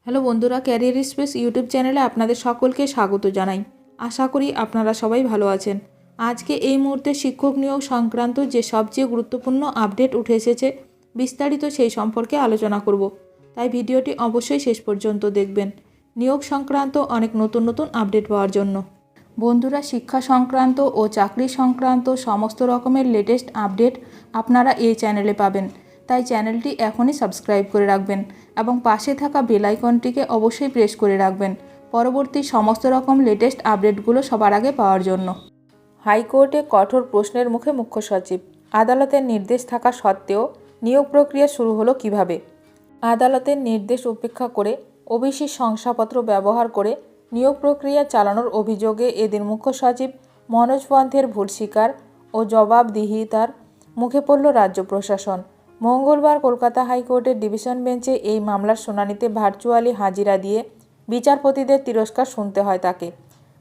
Hello বন্ধুরা, career space YouTube চ্যানেলে আপনাদের সকলকে স্বাগত জানাই। আশা করি আপনারা সবাই ভালো আছেন। আজকে এই মুহূর্তে শিক্ষক নিয়োগ সংক্রান্ত যে সবচেয়ে গুরুত্বপূর্ণ আপডেট উঠে এসেছে, বিস্তারিত সেই সম্পর্কে আলোচনা করব। তাই ভিডিওটি অবশ্যই শেষ পর্যন্ত দেখবেন নিয়োগ সংক্রান্ত অনেক নতুন নতুন আপডেট পাওয়ার জন্য। বন্ধুরা, শিক্ষা সংক্রান্ত ও চাকরি সংক্রান্ত সমস্ত রকমের লেটেস্ট আপডেট আপনারা এই চ্যানেলে পাবেন। তাই চ্যানেলটি এখনই সাবস্ক্রাইব করে রাখবেন এবং পাশে থাকা বেল আইকনটিকে অবশ্যই প্রেস করে রাখবেন পরবর্তী সমস্ত রকম লেটেস্ট আপডেটগুলো সবার আগে পাওয়ার জন্য। হাইকোর্টে কঠোর প্রশ্নের মুখে মুখ্য সচিব। আদালতের নির্দেশ থাকা সত্ত্বেও নিয়োগ প্রক্রিয়া শুরু হলো কিভাবে? আদালতের নির্দেশ উপেক্ষা করে ওবিসি শংসাপত্র ব্যবহার করে নিয়োগ প্রক্রিয়া চালানোর অভিযোগে এদিন মুখ্য সচিব মনোজ পন্থের ভুল স্বীকার ও জবাবদিহিতার মুখে পড়ল রাজ্য প্রশাসন। মঙ্গলবার কলকাতা হাইকোর্টের ডিভিশন বেঞ্চে এই মামলার শুনানিতে ভার্চুয়ালি হাজিরা দিয়ে বিচারপতিদের তিরস্কার শুনতে হয় তাকে।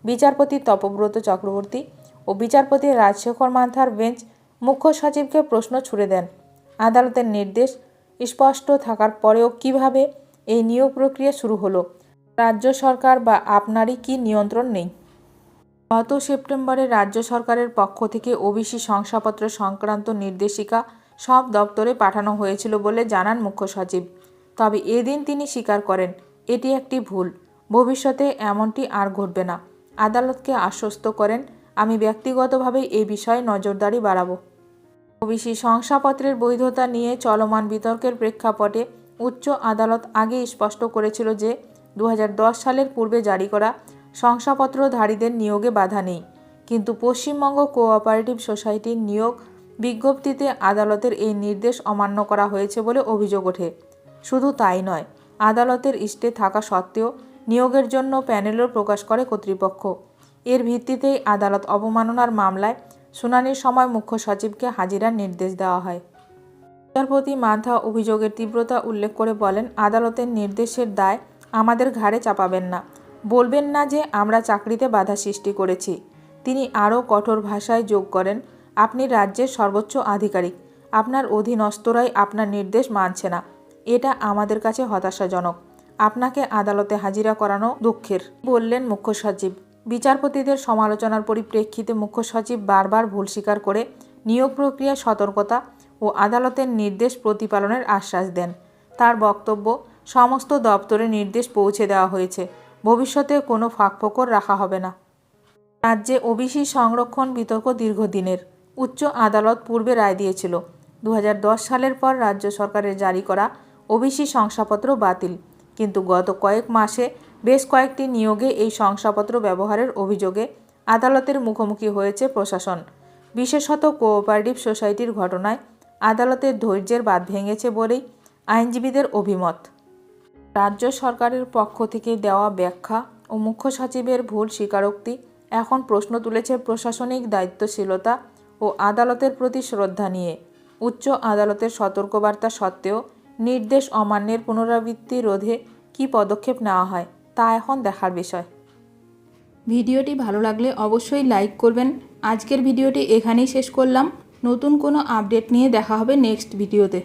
বিচারপতি তপব্রত চক্রবর্তী ও বিচারপতি রাজশেখর মান্থার বেঞ্চ মুখ্য সচিবকে প্রশ্ন ছুড়ে দেন, আদালতের নির্দেশ স্পষ্ট থাকার পরেও কিভাবে এই নিয়োগ প্রক্রিয়া শুরু হলো? রাজ্য সরকার বা আপনারই কি নিয়ন্ত্রণ নেই? গত সেপ্টেম্বরে রাজ্য সরকারের পক্ষ থেকে ওবিসি শংসাপত্র সংক্রান্ত নির্দেশিকা সব দপ্তরে পাঠানো হয়েছিল বলে জানান মুখ্য সচিব। তবে এদিন তিনি স্বীকার করেন এটি একটি ভুল, ভবিষ্যতে এমনটি আর ঘটবে না। আদালতকে আশ্বস্ত করেন, আমি ব্যক্তিগতভাবে এই বিষয়ে নজরদারি বাড়াবো। ওবিসি শংসাপত্রের বৈধতা নিয়ে চলমান বিতর্কের প্রেক্ষাপটে উচ্চ আদালত আগেই স্পষ্ট করেছিল যে 2010 সালের পূর্বে জারি করা শংসাপত্রধারীদের নিয়োগে বাধা নেই। কিন্তু পশ্চিমবঙ্গ কোঅপারেটিভ সোসাইটির নিয়োগ বিজ্ঞপ্তিতে আদালতের এই নির্দেশ অমান্য করা হয়েছে বলে অভিযোগ ওঠে। শুধু তাই নয়, আদালতের স্টে থাকা সত্ত্বেও নিয়োগের জন্য প্যানেলও প্রকাশ করে কর্তৃপক্ষ। এর ভিত্তিতেই আদালত অবমাননার মামলায় শুনানির সময় মুখ্য সচিবকে হাজিরার নির্দেশ দেওয়া হয়। বিচারপতি মান্থা অভিযোগের তীব্রতা উল্লেখ করে বলেন, আদালতের নির্দেশের দায় আমাদের ঘাড়ে চাপাবেন না, বলবেন না যে আমরা চাকরিতে বাধা সৃষ্টি করেছি। তিনি আরও কঠোর ভাষায় যোগ করেন, আপনি রাজ্যের সর্বোচ্চ আধিকারিক, আপনার অধীনস্থরাই আপনার নির্দেশ মানছে না, এটা আমাদের কাছে হতাশাজনক। আপনাকে আদালতে হাজিরা করানো দুঃখের, বললেন মুখ্য সচিব। বিচারপতিদের সমালোচনার পরিপ্রেক্ষিতে মুখ্য সচিব বারবার ভুল স্বীকার করে নিয়োগ প্রক্রিয়া সতর্কতা ও আদালতের নির্দেশ প্রতিপালনের আশ্বাস দেন। তার বক্তব্য, সমস্ত দপ্তরে নির্দেশ পৌঁছে দেওয়া হয়েছে, ভবিষ্যতে কোনো ফাঁকফোকর রাখা হবে না। রাজ্যে ওবিসি সংরক্ষণ বিতর্ক দীর্ঘদিনের। উচ্চ আদালত পূর্বে রায় দিয়েছিল 2010 সালের পর রাজ্য সরকারের জারি করা ওবিসি শংসাপত্র বাতিল, কিন্তু গত কয়েক মাসে বেশ কয়েকটি নিয়োগে এই শংসাপত্র ব্যবহারের অভিযোগে আদালতের মুখোমুখি হয়েছে প্রশাসন। বিশেষত কোঅপারেটিভ সোসাইটির ঘটনায় আদালতের ধৈর্যের বাঁধ ভেঙেছে বলেই আইনজীবীদের অভিমত। রাজ্য সরকারের পক্ষ থেকে দেওয়া ব্যাখ্যা ও মুখ্য সচিবের ভুল স্বীকারোক্তি এখন প্রশ্ন তুলেছে প্রশাসনিক দায়িত্বশীলতা ও আদালতের প্রতি শ্রদ্ধা নিয়ে। উচ্চ আদালতের সতর্কবার্তা সত্ত্বেও নির্দেশ অমান্যের পুনরাবৃত্তি রোধে কী পদক্ষেপ নেওয়া হয় তা এখন দেখার বিষয়। ভিডিওটি ভালো লাগলে অবশ্যই লাইক করবেন। আজকের ভিডিওটি এখানেই শেষ করলাম। নতুন কোনো আপডেট নিয়ে দেখা হবে নেক্সট ভিডিওতে।